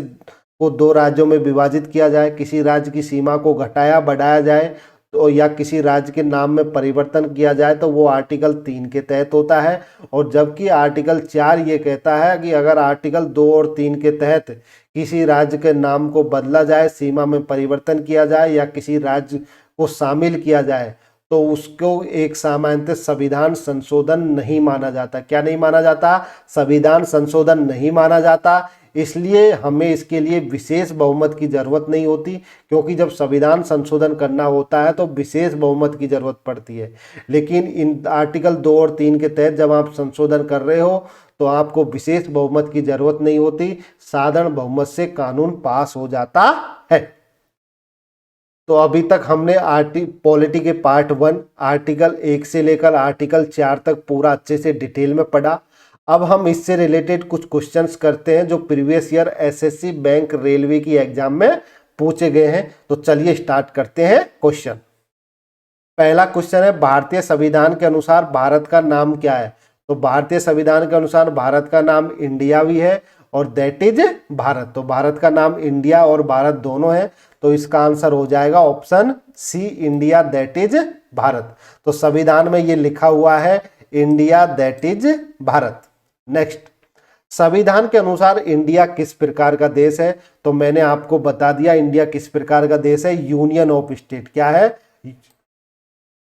को 2 राज्यों में विभाजित किया जाए, किसी राज्य की सीमा को घटाया बढ़ाया जाए तो या किसी राज्य के नाम में परिवर्तन किया जाए तो वो आर्टिकल 3 के तहत होता है। और जबकि आर्टिकल 4 ये कहता है कि अगर आर्टिकल 2 और 3 के तहत किसी राज्य के नाम को बदला जाए, सीमा में परिवर्तन किया जाए या किसी राज्य को शामिल किया जाए तो उसको एक सामान्यतः संविधान संशोधन नहीं माना जाता। क्या नहीं माना जाता, संविधान संशोधन नहीं माना जाता। इसलिए हमें इसके लिए विशेष बहुमत की जरूरत नहीं होती, क्योंकि जब संविधान संशोधन करना होता है तो विशेष बहुमत की जरूरत पड़ती है। लेकिन इन आर्टिकल 2 और 3 के तहत जब आप संशोधन कर रहे हो तो आपको विशेष बहुमत की जरूरत नहीं होती, साधारण बहुमत से कानून पास हो जाता है। तो अभी तक हमने पॉलिटी के पार्ट 1 आर्टिकल 1 से लेकर आर्टिकल 4 तक पूरा अच्छे से डिटेल में पढ़ा। अब हम इससे रिलेटेड कुछ क्वेश्चंस करते हैं जो previous year SSC, bank, railway की एग्जाम में पूछे गए हैं। तो चलिए स्टार्ट करते हैं क्वेश्चन। पहला क्वेश्चन है, भारतीय संविधान के अनुसार भारत का नाम क्या है। तो भारतीय संविधान के अनुसार भारत का नाम इंडिया भी है और दैट इज भारत। तो भारत का नाम इंडिया और भारत दोनों है, तो इसका आंसर हो जाएगा option C, India that is Bharat. तो संविधान में ये लिखा हुआ है India that is Bharat. Next, संविधान के अनुसार इंडिया किस प्रकार का देश है। तो मैंने आपको बता दिया इंडिया किस प्रकार का देश है, यूनियन ऑफ स्टेट। क्या है,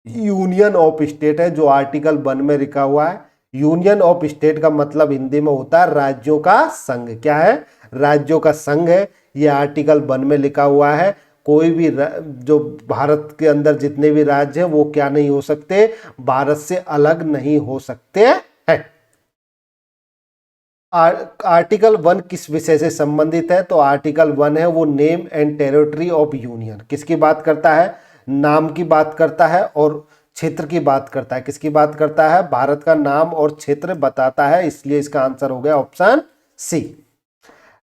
यूनियन ऑफ स्टेट है, जो आर्टिकल 1 में लिखा हुआ है। यूनियन ऑफ स्टेट का मतलब हिंदी में होता है राज्यों का संघ। क्या है, राज्यों का संघ है, ये आर्टिकल 1 में लिखा हुआ है। कोई भी जो भारत के अंदर जितने भी राज्य हैं वो क्या नहीं हो सकते, भारत से अलग नहीं हो सकते हैं। आर्टिकल 1 किस विषय से संबंधित है? तो आर्टिकल 1 है वो name and territory of union. किसकी बात करता है? नाम की बात करता है और क्षेत्र की बात करता है। किसकी बात करता है? भारत का नाम और क्षेत्र बताता है, इसलिए इसका आंसर हो गया ऑप्शन सी।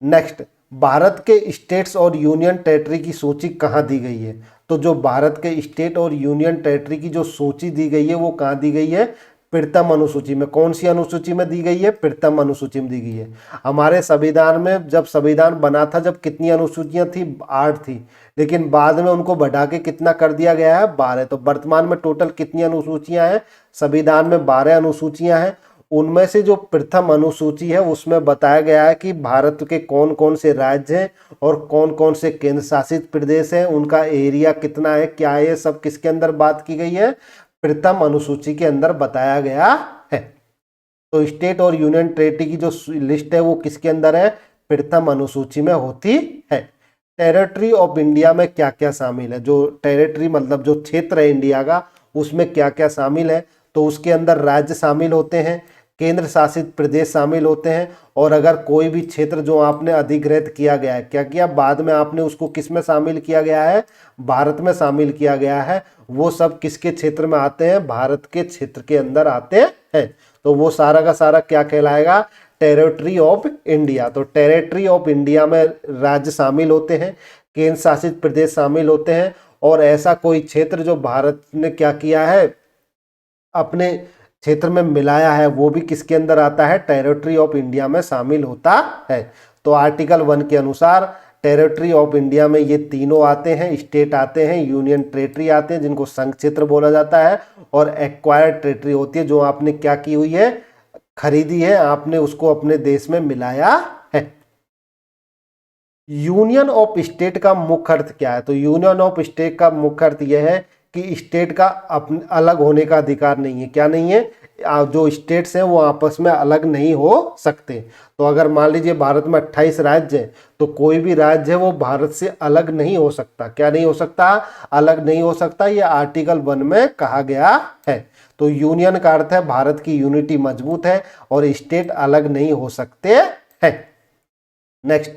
नेक्स्ट, भारत के स्टेट्स और यूनियन टेरिटरी की सूची कहाँ दी गई है? तो जो भारत के स्टेट और यूनियन टेरिटरी की जो सूची दी गई है वो कहाँ दी गई है? प्रथम अनुसूची में। कौन सी अनुसूची में दी गई है? प्रथम अनुसूची में दी गई है। हमारे संविधान में जब संविधान बना था, जब कितनी अनुसूचियां थी? 8 थी, लेकिन बाद में उनको बढ़ा के कितना कर दिया गया है? 12। तो वर्तमान में टोटल कितनी अनुसूचियां हैं? संविधान में 12 अनुसूचियां हैं। उनमें से जो प्रथम अनुसूची है उसमें बताया गया है कि भारत के कौन कौन से राज्य हैं और कौन कौन से केंद्र शासित प्रदेश हैं, उनका एरिया कितना है, क्या है, ये सब किसके अंदर बात की गई है? प्रथम अनुसूची के अंदर बताया गया है। तो स्टेट और यूनियन टेरिटरी की जो लिस्ट है वो किसके अंदर है? प्रथम अनुसूची में होती है। टेरिटरी ऑफ इंडिया में क्या क्या शामिल है? जो टेरिटरी मतलब जो क्षेत्र है इंडिया का, उसमें क्या क्या शामिल है? तो उसके अंदर राज्य शामिल होते हैं, केंद्र शासित प्रदेश शामिल होते हैं, और अगर कोई भी क्षेत्र जो आपने अधिग्रहित किया गया है, क्या किया बाद में आपने उसको किस में शामिल किया गया है? भारत में शामिल किया गया है, वो सब किसके क्षेत्र में आते हैं? भारत के क्षेत्र के अंदर आते हैं। तो वो सारा का सारा क्या कहलाएगा? Territory of India. तो टेरिटरी ऑफ इंडिया में राज्य शामिल होते हैं, केंद्र शासित प्रदेश शामिल होते हैं, और ऐसा कोई क्षेत्र जो भारत ने क्या किया है? अपने क्षेत्र में मिलाया है, वो भी किसके अंदर आता है? टेरिटरी ऑफ इंडिया में शामिल होता है। तो आर्टिकल 1 के अनुसार टेरिटरी ऑफ इंडिया में ये तीनों आते हैं, स्टेट आते हैं, यूनियन टेरिटरी आते हैं जिनको संघ क्षेत्र बोला जाता है, और एक्वायर्ड टेरिटरी होती है जो आपने क्या की हुई है? खरीदी है, आपने उसको अपने देश में मिलाया है। यूनियन ऑफ स्टेट का मुख्य अर्थ क्या है? तो यूनियन ऑफ स्टेट का मुख्य अर्थ यह है कि स्टेट का अपने अलग होने का अधिकार नहीं है। क्या नहीं है? जो स्टेट्स हैं वो आपस में अलग नहीं हो सकते। तो अगर मान लीजिए भारत में 28 राज्य हैं, तो कोई भी राज्य है वो भारत से अलग नहीं हो सकता। क्या नहीं हो सकता? अलग नहीं हो सकता। ये आर्टिकल 1 में कहा गया है। तो यूनियन का अर्थ है भारत की यूनिटी मजबूत है और स्टेट अलग नहीं हो सकते हैं। नेक्स्ट,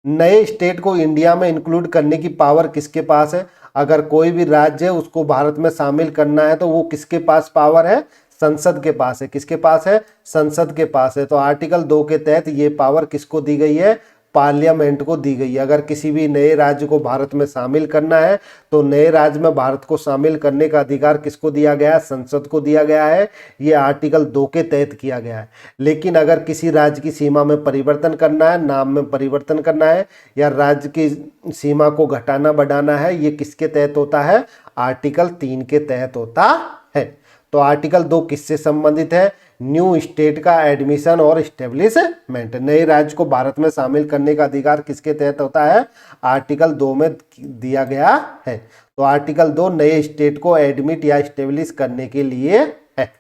नए स्टेट को इंडिया में इंक्लूड करने की पावर किसके पास है? अगर कोई भी राज्य है उसको भारत में शामिल करना है तो वो किसके पास पावर है? संसद के पास है। किसके पास है? संसद के पास है। तो आर्टिकल 2 के तहत ये पावर किसको दी गई है? पार्लियामेंट को दी गई है। अगर किसी भी नए राज्य को भारत में शामिल करना है तो नए राज्य में भारत को शामिल करने का अधिकार किसको दिया गया है? संसद को दिया गया है। ये आर्टिकल 2 के तहत किया गया है। लेकिन अगर किसी राज्य की सीमा में परिवर्तन करना है, नाम में परिवर्तन करना है, या राज्य की सीमा को घटाना बढ़ाना है, ये किसके तहत होता है? आर्टिकल 3 के तहत होता है। तो आर्टिकल 2 किससे संबंधित है? न्यू स्टेट का एडमिशन और इस्टेब्लिशमेंट। नए राज्य को भारत में शामिल करने का अधिकार किसके तहत होता है? आर्टिकल 2 में दिया गया है। तो आर्टिकल 2 नए स्टेट को एडमिट या इस्टेब्लिश करने के लिए है।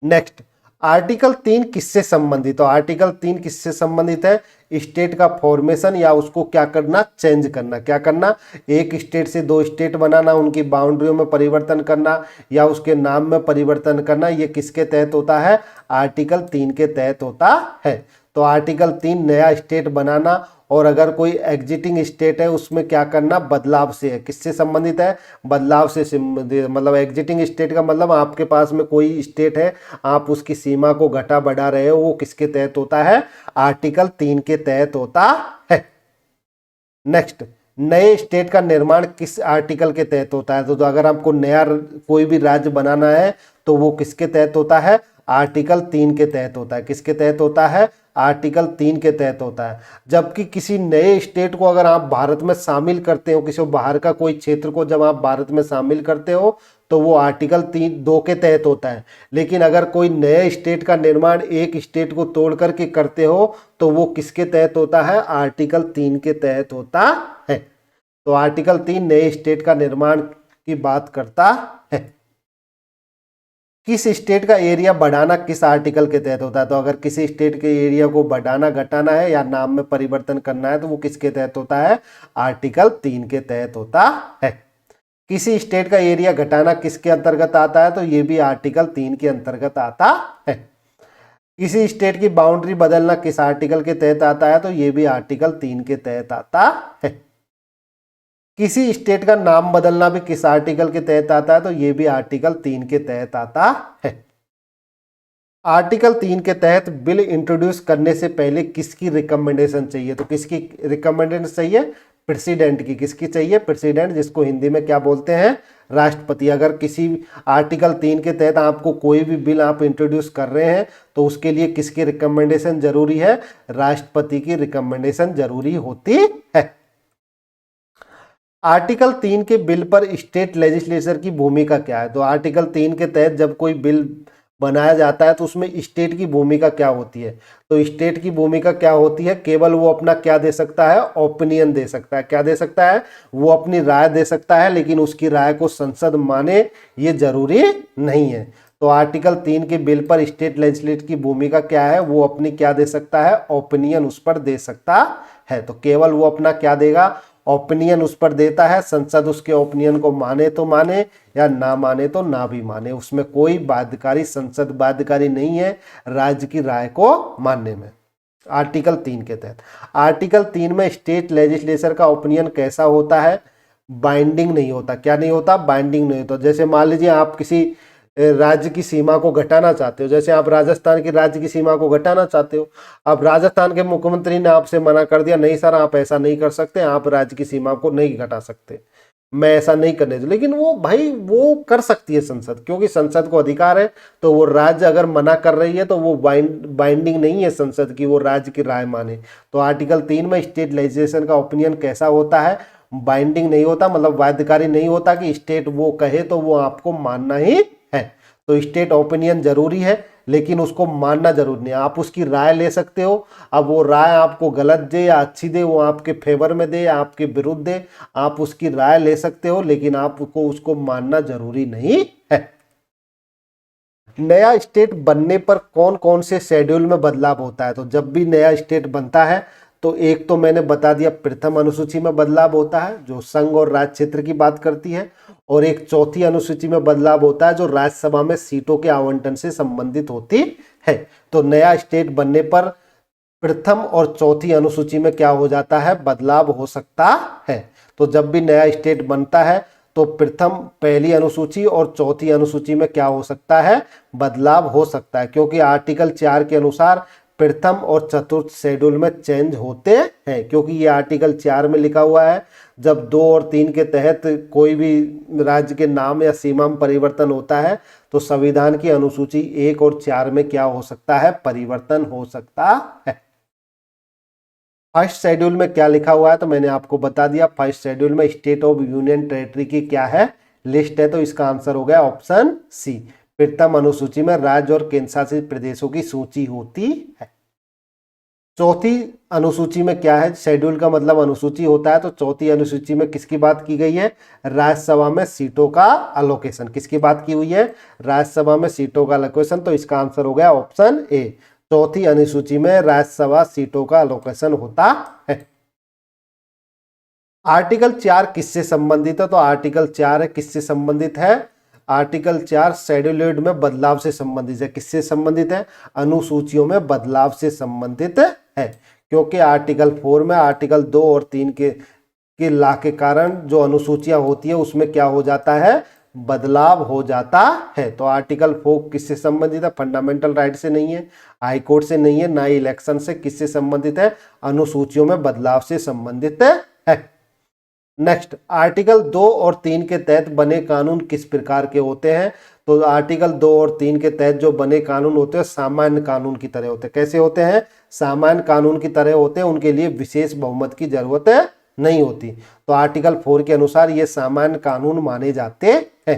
नेक्स्ट, आर्टिकल 3 किससे संबंधित? तो आर्टिकल 3 किससे संबंधित है? स्टेट का फॉर्मेशन या उसको क्या करना? चेंज करना। क्या करना? एक स्टेट से 2 स्टेट बनाना, उनकी बाउंड्रियों में परिवर्तन करना या उसके नाम में परिवर्तन करना, ये किसके तहत होता है? आर्टिकल 3 के तहत होता है। तो आर्टिकल 3 नया स्टेट बनाना, और अगर कोई एग्जिटिंग स्टेट है उसमें क्या करना? बदलाव से है। किससे संबंधित है? बदलाव से संबंधित। मतलब एग्जिटिंग स्टेट का मतलब आपके पास में कोई स्टेट है, आप उसकी सीमा को घटा बढ़ा रहे हो, वो किसके तहत होता है? आर्टिकल 3 के तहत होता है। नेक्स्ट, नए स्टेट का निर्माण किस आर्टिकल के तहत होता है? तो अगर आपको नया कोई भी राज्य बनाना है तो वो किसके तहत होता है? आर्टिकल 3 के तहत होता है। किसके तहत होता है? आर्टिकल 3 के तहत होता है। जबकि किसी नए स्टेट को अगर आप भारत में शामिल करते हो, किसी बाहर का कोई क्षेत्र को जब आप भारत में शामिल करते हो तो वो आर्टिकल 2 के तहत होता है। लेकिन अगर कोई नए स्टेट का निर्माण एक स्टेट को तोड़ करके करते हो तो वो किसके तहत होता है? आर्टिकल 3 के तहत होता है। तो आर्टिकल 3 नए स्टेट का निर्माण की बात करता है। किस स्टेट का एरिया बढ़ाना किस आर्टिकल के तहत होता है? तो अगर किसी स्टेट के एरिया को बढ़ाना घटाना है या नाम में परिवर्तन करना है तो वो किसके तहत होता है? आर्टिकल 3 के तहत होता है। किसी स्टेट का एरिया घटाना किसके अंतर्गत आता है? तो ये भी आर्टिकल 3 के अंतर्गत आता है। किसी स्टेट की बाउंड्री बदलना किस आर्टिकल के तहत आता है, तो ये भी आर्टिकल 3 के तहत आता है। किसी स्टेट का नाम बदलना भी किस आर्टिकल के तहत आता है, तो ये भी आर्टिकल 3 के तहत आता है। आर्टिकल 3 के तहत बिल इंट्रोड्यूस करने से पहले किसकी रिकमेंडेशन चाहिए, तो किसकी रिकमेंडेशन चाहिए, प्रेसिडेंट की। किसकी चाहिए, प्रेसिडेंट, जिसको हिंदी में क्या बोलते हैं, राष्ट्रपति। अगर किसी आर्टिकल 3 के तहत आपको कोई भी बिल आप इंट्रोड्यूस कर रहे हैं तो उसके लिए किसकी रिकमेंडेशन जरूरी है, राष्ट्रपति की रिकमेंडेशन जरूरी होती है। आर्टिकल 3 के बिल पर स्टेट लेजिस्लेचर की भूमिका क्या है, तो आर्टिकल 3 के तहत जब कोई बिल बनाया जाता है तो उसमें स्टेट की भूमिका क्या होती है, तो स्टेट की भूमिका क्या होती है, केवल वो अपना क्या दे सकता है, ओपिनियन दे सकता है। क्या दे सकता है, वो अपनी राय दे सकता है, लेकिन उसकी राय को संसद माने ये जरूरी नहीं है। तो आर्टिकल 3 के बिल पर स्टेट लेजिस्लेचर की भूमिका क्या है, वो अपनी क्या दे सकता है, ओपिनियन उस पर दे सकता है। तो केवल वो अपना क्या देगा, ओपिनियन उस पर देता है, संसद उसके ओपिनियन को माने तो माने या ना माने तो ना भी माने, उसमें कोई बाध्यकारी, संसद बाध्यकारी नहीं है राज्य की राय को मानने में। आर्टिकल 3 के तहत, आर्टिकल 3 में स्टेट लेजिस्लेचर का ओपिनियन कैसा होता है, बाइंडिंग नहीं होता। क्या नहीं होता, बाइंडिंग नहीं होता। जैसे मान लीजिए आप किसी राज्य की सीमा को घटाना चाहते हो, जैसे आप राजस्थान की राज्य की सीमा को घटाना चाहते हो, अब राजस्थान के मुख्यमंत्री ने आपसे मना कर दिया, नहीं सर आप ऐसा नहीं कर सकते, आप राज्य की सीमा को नहीं घटा सकते, मैं ऐसा नहीं करने दूं। लेकिन वो भाई वो कर सकती है संसद, क्योंकि संसद को अधिकार है। तो वो राज्य अगर मना कर रही है तो वो बाइंडिंग नहीं है संसद की, वो राज्य की राय माने। तो आर्टिकल 3 में स्टेट लेजिस्लेशन का ओपिनियन कैसा होता है, बाइंडिंग नहीं होता, मतलब बाध्यकारी नहीं होता कि स्टेट वो कहे तो वो आपको मानना ही है। तो स्टेट ओपिनियन जरूरी है, लेकिन उसको मानना जरूरी नहीं। आप उसकी राय ले सकते हो, अब वो राय आपको गलत दे या अच्छी दे, वो आपके फेवर में दे या आपके विरुद्ध दे, आप उसकी राय ले सकते हो, लेकिन आपको उसको मानना जरूरी नहीं है। नया स्टेट बनने पर कौन कौन से शेड्यूल में बदलाव होता है, तो जब भी नया स्टेट बनता है तो एक तो मैंने बता दिया प्रथम अनुसूची में बदलाव होता है जो संघ और राज्य क्षेत्र की बात करती है, और एक चौथी अनुसूची में बदलाव होता है जो राज्यसभा में सीटों के आवंटन से संबंधित होती है। तो नया स्टेट बनने पर प्रथम और चौथी अनुसूची में क्या हो जाता है, बदलाव हो सकता है। तो जब भी नया स्टेट बनता है तो प्रथम पहली अनुसूची और चौथी अनुसूची में क्या हो सकता है, बदलाव हो सकता है, क्योंकि आर्टिकल 4 के अनुसार प्रथम और चतुर्थ शेड्यूल में चेंज होते हैं, क्योंकि ये आर्टिकल 4 में लिखा हुआ है जब 2 और 3 के तहत कोई भी राज्य के नाम या सीमा में परिवर्तन होता है तो संविधान की अनुसूची 1 और 4 में क्या हो सकता है, परिवर्तन हो सकता है। फर्स्ट शेड्यूल में क्या लिखा हुआ है, तो मैंने आपको बता दिया। फर्स्ट शेड्यूल में स्टेट ऑफ यूनियन टेरिटरी की क्या है, लिस्ट है, तो इसका आंसर हो गया ऑप्शन सी। प्रथम अनुसूची में राज्य और केंद्र शासित प्रदेशों की सूची होती है। चौथी अनुसूची में क्या है, शेड्यूल का मतलब अनुसूची होता है, तो चौथी अनुसूची में किसकी बात की गई है, राज्यसभा में सीटों का अलोकेशन। किसकी बात की हुई है, राज्यसभा में सीटों का अलोकेशन, तो इसका आंसर हो गया ऑप्शन ए। चौथी अनुसूची में राज्यसभा सीटों का अलोकेशन होता है। आर्टिकल 4 किससे संबंधित है, तो आर्टिकल 4 किससे संबंधित है, आर्टिकल 4 शेड्यूल्ड में बदलाव से संबंधित है। किससे संबंधित है, अनुसूचियों में बदलाव से संबंधित है, क्योंकि आर्टिकल 4 में आर्टिकल 2 और 3 के ला के कारण जो अनुसूचियां होती है उसमें क्या हो जाता है, बदलाव हो जाता है। तो आर्टिकल 4 किससे संबंधित है, फंडामेंटल राइट से नहीं है, हाई कोर्ट से नहीं है, ना ही इलेक्शन से, किससे संबंधित है, अनुसूचियों में बदलाव से संबंधित है। नेक्स्ट, आर्टिकल 2 और 3 के तहत बने कानून किस प्रकार के होते हैं, तो आर्टिकल 2 और 3 के तहत जो बने कानून होते हैं सामान्य कानून की तरह होते हैं। कैसे होते हैं, सामान्य कानून की तरह होते हैं, उनके लिए विशेष बहुमत की जरूरत नहीं होती। तो आर्टिकल 4 के अनुसार ये सामान्य कानून माने जाते हैं।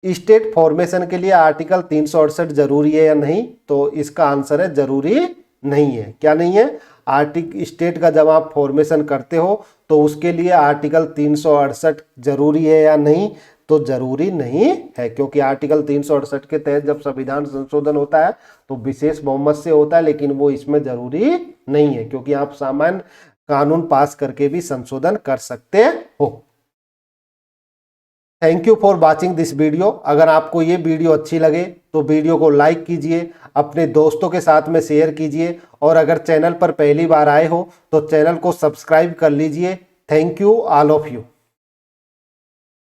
स्टेट फॉर्मेशन के लिए आर्टिकल 368 जरूरी है या नहीं, तो इसका आंसर है जरूरी नहीं है। क्या नहीं है, स्टेट का जब आप फॉर्मेशन करते हो तो उसके लिए आर्टिकल 368 जरूरी है या नहीं, तो जरूरी नहीं है, क्योंकि आर्टिकल 368 के तहत जब संविधान संशोधन होता है तो विशेष बहुमत से होता है, लेकिन वो इसमें जरूरी नहीं है, क्योंकि आप सामान्य कानून पास करके भी संशोधन कर सकते हो। Thank you for watching this video. अगर आपको ये वीडियो अच्छी लगे तो वीडियो को लाइक कीजिए, अपने दोस्तों के साथ में शेयर कीजिए और अगर चैनल पर पहली बार आए हो तो चैनल को सब्सक्राइब कर लीजिए। Thank you all of you.